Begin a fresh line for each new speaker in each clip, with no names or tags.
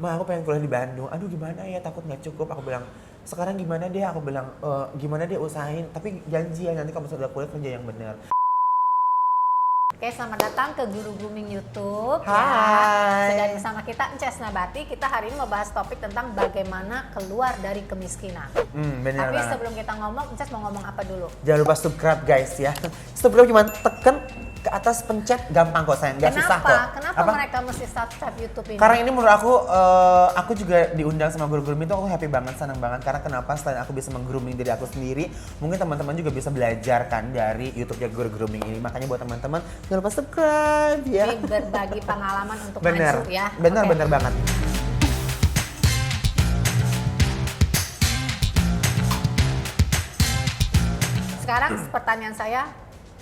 Ma aku pengen kuliah di Bandung. Aduh gimana ya, takut nggak cukup. Aku bilang, sekarang gimana deh? Aku bilang, gimana deh usahain. Tapi janji ya nanti kalau misalnya udah kuliah kerja yang benar.
Oke, selamat datang ke Guru Grooming YouTube.
Hai.
Ya. Sedang bersama kita Ences Nabati. Kita hari ini mau bahas topik tentang bagaimana keluar dari kemiskinan.
Benar
Tapi
banget.
sebelum kita ngomong, Ences mau ngomong apa dulu?
Jangan lupa subscribe guys ya. Subscribe cuma tekan ke atas, pencet, gampang kok sayang, nggak susah kok.
Kenapa mereka mesti subscribe YouTube ini?
Karena ini menurut aku juga diundang sama guru grooming itu aku happy banget, senang banget. Karena kenapa? Selain aku bisa menggrooming diri aku sendiri, mungkin teman-teman juga bisa belajar kan dari YouTube-nya guru grooming ini. Makanya buat teman-teman jangan lupa subscribe ya.
Jadi berbagi pengalaman untuk
Bener,
maju ya.
bener,
Oke.
bener banget.
Sekarang pertanyaan saya,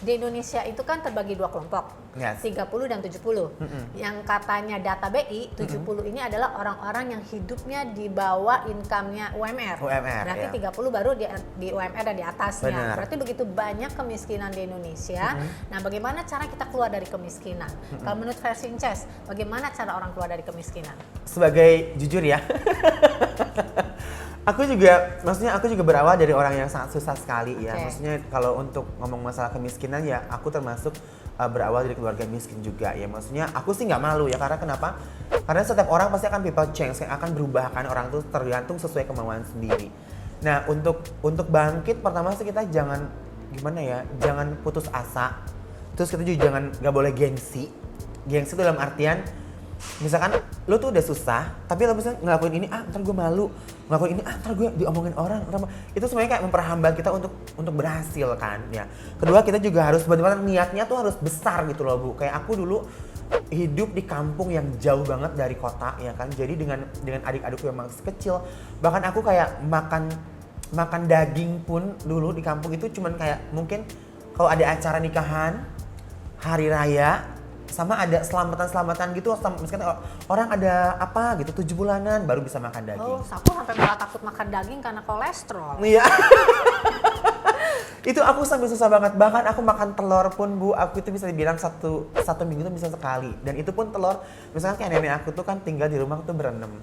di Indonesia itu kan terbagi dua kelompok,
Yes.
30 dan 70. Yang katanya data BI, 70 ini adalah orang-orang yang hidupnya di bawah income-nya UMR.
UMR,
Berarti
ya.
30 baru di UMR dan di atasnya.
Benar.
Berarti begitu banyak kemiskinan di Indonesia. Nah, bagaimana cara kita keluar dari kemiskinan? Kalau menurut versi Inces, bagaimana cara orang keluar dari kemiskinan?
Sebagai jujur ya, aku juga berawal dari orang yang sangat susah sekali ya.
Oke.
Maksudnya kalau untuk ngomong masalah kemiskinan ya, aku termasuk berawal dari keluarga miskin juga ya. Maksudnya aku sih nggak malu ya, karena kenapa? Karena setiap orang pasti akan people change, yang akan berubah kan, orang tuh tergantung sesuai kemauan sendiri. Nah untuk bangkit pertama sih kita jangan jangan putus asa. Terus kita juga nggak boleh gengsi. Gengsi itu dalam artian misalkan lo tuh udah susah, tapi lo bisa ngelakuin ini, ntar gue malu, ngelakuin ini, ntar gue diomongin orang, itu semuanya kayak memperhambat kita untuk berhasil kan ya. Kedua, kita juga harus benar-benar niatnya tuh harus besar gitu loh Bu. Kayak aku dulu hidup di kampung yang jauh banget dari kota ya kan. Jadi dengan adik-adikku yang masih kecil, bahkan aku kayak makan daging pun dulu di kampung itu cuman kayak mungkin kalau ada acara nikahan, hari raya, sama ada selamatan gitu, misalkan orang ada apa gitu 7 bulanan baru bisa makan daging.
Oh, aku sampai malah takut makan daging karena kolesterol.
Iya. Itu aku sampai susah banget. Bahkan aku makan telur pun Bu, aku itu bisa dibilang satu minggu tuh bisa sekali. Dan itu pun telur, misalkan kayak nenek aku tuh kan tinggal di rumah tuh berenam.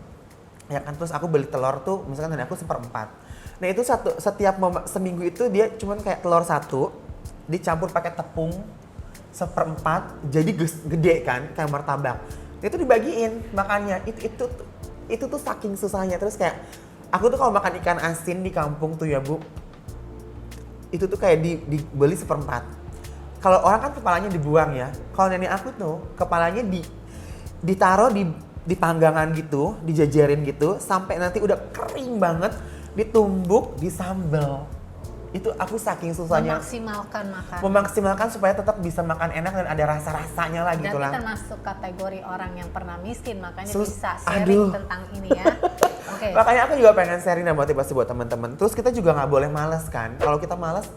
Ya kan, terus aku beli telur tuh, misalkan nenek aku 1/4. Nah itu setiap seminggu itu dia cuman kayak telur 1 dicampur pakai tepung 1/4, jadi gede kan kayak martabak. Itu dibagiin makannya. Itu tuh saking susahnya. Terus kayak aku tuh kalau makan ikan asin di kampung tuh ya Bu, itu tuh kayak dibeli 1/4. Kalau orang kan kepalanya dibuang ya. Kalau nenek aku tuh kepalanya ditaruh di panggangan gitu, dijajarin gitu sampai nanti udah kering banget, ditumbuk, disambel. Itu aku saking susahnya memaksimalkan supaya tetap bisa makan enak dan ada rasa-rasanya lah gitu lah.
Berarti termasuk kategori orang yang pernah miskin, makanya bisa
Aduh.
sharing tentang ini ya. Oke.
Makanya aku juga pengen sharing dan motivasi buat teman-teman. Terus kita juga nggak boleh malas kan. Kalau kita malas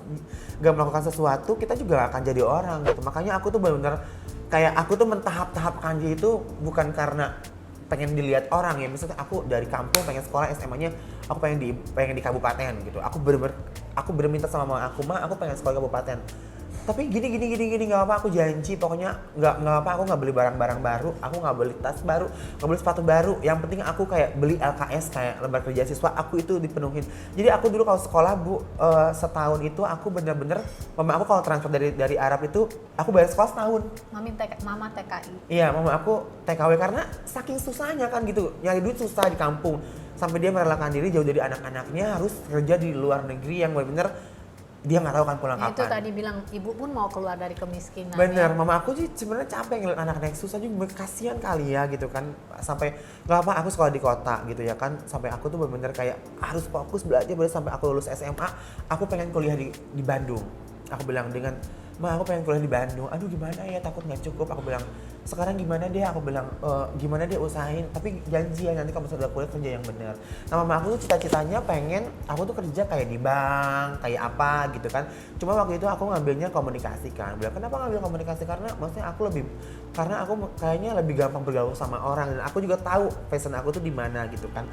nggak melakukan sesuatu, kita juga akan jadi orang gitu. Makanya aku tuh benar-benar kayak aku tuh mentahap-tahapkan diri itu bukan karena pengen dilihat orang ya. Misalnya aku dari kampung pengen sekolah SMA-nya aku pengen di kabupaten gitu. Aku bener minta sama mama aku, aku pengen sekolah di kabupaten. Tapi gini nggak apa, aku janji pokoknya nggak apa, aku nggak beli barang-barang baru, aku nggak beli tas baru, nggak beli sepatu baru. Yang penting aku kayak beli LKS kayak lembar kerja siswa, aku itu dipenuhin. Jadi aku dulu kalau sekolah Bu, setahun itu aku bener-bener, mama aku kalau transfer dari Arab itu aku bayar sekolah setahun.
Mama TKI.
Iya, mama aku TKW karena saking susahnya kan gitu, nyari duit susah di kampung. Sampai dia merelakan diri jauh dari anak-anaknya harus kerja di luar negeri yang bener-bener dia nggak tahu kan pulang kapan.
Itu tadi bilang ibu pun mau keluar dari kemiskinan.
Bener,
ya?
mama aku sih sebenarnya capek ngeliat anak-anak susah juga, kasihan kali ya gitu kan. Sampai nggak apa, aku sekolah di kota gitu ya kan. Sampai aku tuh bener-bener kayak harus fokus belajar sampai aku lulus SMA. Aku pengen kuliah di Bandung. Aku bilang dengan aku pengen kuliah di Bandung. Aduh gimana ya, takut nggak cukup. Aku bilang sekarang gimana deh, aku bilang gimana deh usahain. Tapi janji ya nanti kalau misalnya udah kuliah kerja yang bener. Nah mama aku tuh cita-citanya pengen aku tuh kerja kayak di bank, kayak apa gitu kan. Cuma waktu itu aku ngambilnya komunikasi kan. Bilang kenapa ngambil komunikasi, karena maksudnya aku kayaknya lebih gampang bergaul sama orang, dan aku juga tahu passion aku tuh di mana gitu kan.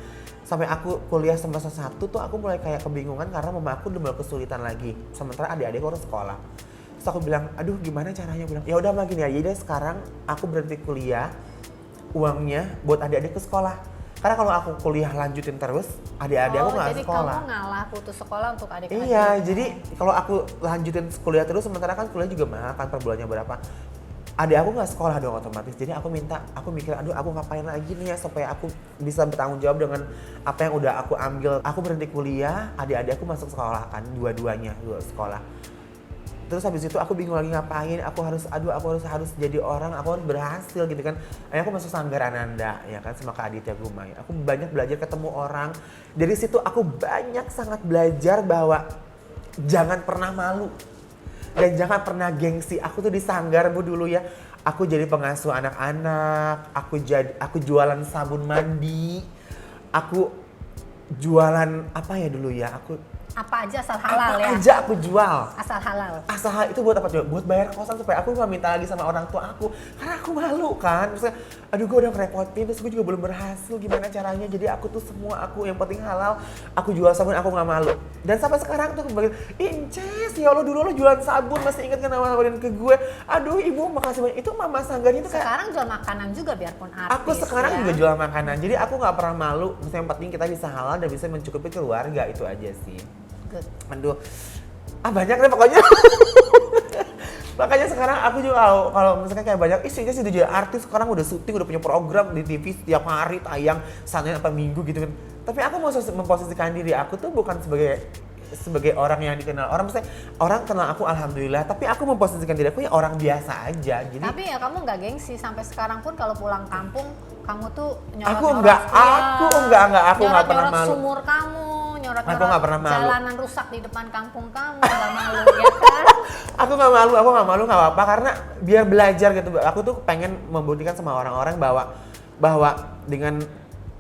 Sampai aku kuliah semester 1 tuh aku mulai kayak kebingungan karena mama aku udah mulai kesulitan lagi. Sementara adik-adik harus sekolah. Terus aku bilang, aduh gimana caranya? Bilang, ya udah mah gini aja deh, sekarang aku berhenti kuliah, uangnya buat adik-adik ke sekolah. Karena kalau aku kuliah lanjutin terus, adik-adik aku nggak
jadi
sekolah.
kamu ngalah putus sekolah untuk adik-adik.
Iya, jadi kalau aku lanjutin kuliah terus, sementara kan kuliah juga mahal kan per bulannya berapa. Adik aku nggak sekolah dong otomatis, jadi aku mikir, aduh aku ngapain lagi nih ya supaya aku bisa bertanggung jawab dengan apa yang udah aku ambil. Aku berhenti kuliah, adik-adik aku masuk sekolah kan, dua sekolah. Terus habis itu aku bingung lagi ngapain, aku harus jadi orang, aku harus berhasil gitu kan. Akhirnya aku masuk Sanggar Ananda ya kan sama Kak Aditya Gumai. Aku banyak belajar ketemu orang. Dari situ aku sangat belajar bahwa jangan pernah malu. Dan jangan pernah gengsi. Aku tuh di Sanggarmu dulu ya. Aku jadi pengasuh anak-anak, aku jualan sabun mandi. Aku jualan apa ya dulu ya?
Apa aja asal halal ya?
Apa aja aku jual.
Asal halal.
Asal hal itu buat apa coba? Buat bayar kosan supaya aku nggak minta lagi sama orang tua aku. Karena aku malu kan. Maksudnya, aduh gue udah ngerepotin, terus gue juga belum berhasil. Gimana caranya? Jadi aku tuh semua yang penting halal. Aku jual sabun, aku nggak malu. Dan sampai sekarang tuh kembali, Inces, ya Allah dulu lo jualan sabun masih inget kan nama-namain ke gue. Aduh ibu makasih banyak. Itu mama Sanggarnya itu kayak.
Sekarang jual makanan juga biarpun artis.
Aku sekarang
ya.
juga jual makanan. Jadi aku nggak pernah malu. Maksudnya yang penting kita bisa halal dan bisa mencukupi keluarga, itu aja sih.
Good.
Aduh, banyak deh pokoknya. Makanya sekarang aku juga kalau misalkan kayak banyak, isinya sih jadi artis, sekarang udah syuting, udah punya program di TV setiap hari tayang, Senin apa Minggu gitu kan. Tapi aku mau memposisikan diri aku tuh bukan sebagai orang yang dikenal orang, misalnya orang kenal aku alhamdulillah, tapi aku memposisikan diri aku ya orang biasa aja. Jadi
tapi ya kamu nggak gengsi sampai sekarang pun kalau pulang kampung kamu tuh
aku nggak pernah malu.
Sumur kamu, nyorot-nyorot
Aku nggak pernah malu.
jalanan rusak di depan kampung kamu, nggak malu ya kan?
Aku nggak malu nggak apa-apa karena biar belajar gitu. Aku tuh pengen membuktikan sama orang-orang bahwa dengan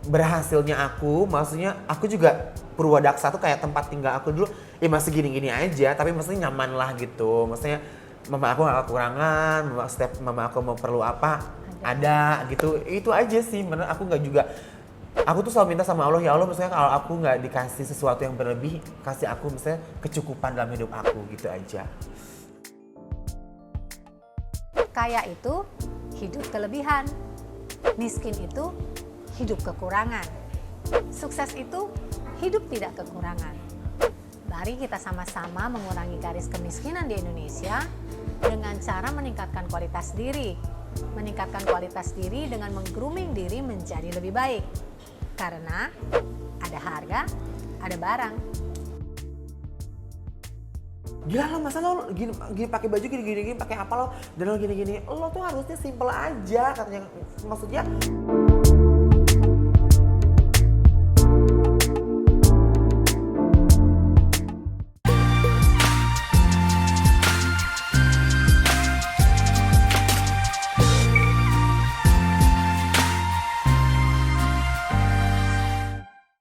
berhasilnya aku, maksudnya aku juga Purwadaksa tuh kayak tempat tinggal aku dulu, ya masih gini-gini aja, tapi maksudnya nyaman lah gitu. Maksudnya mama aku nggak kekurangan, setiap mama aku mau perlu apa ada gitu. Itu aja sih, menurut aku nggak juga. Aku tuh selalu minta sama Allah, ya Allah misalnya kalau aku nggak dikasih sesuatu yang berlebih, kasih aku misalnya kecukupan dalam hidup aku, gitu aja.
Kaya itu hidup kelebihan, miskin itu hidup kekurangan, sukses itu hidup tidak kekurangan. Mari kita sama-sama mengurangi garis kemiskinan di Indonesia dengan cara meningkatkan kualitas diri. Meningkatkan kualitas diri dengan meng-grooming diri menjadi lebih baik. Karena ada harga, ada barang.
Gila lo, masa lo gini pakai baju gini pakai apa lo, dan lo gini, lo tuh harusnya simple aja katanya, maksudnya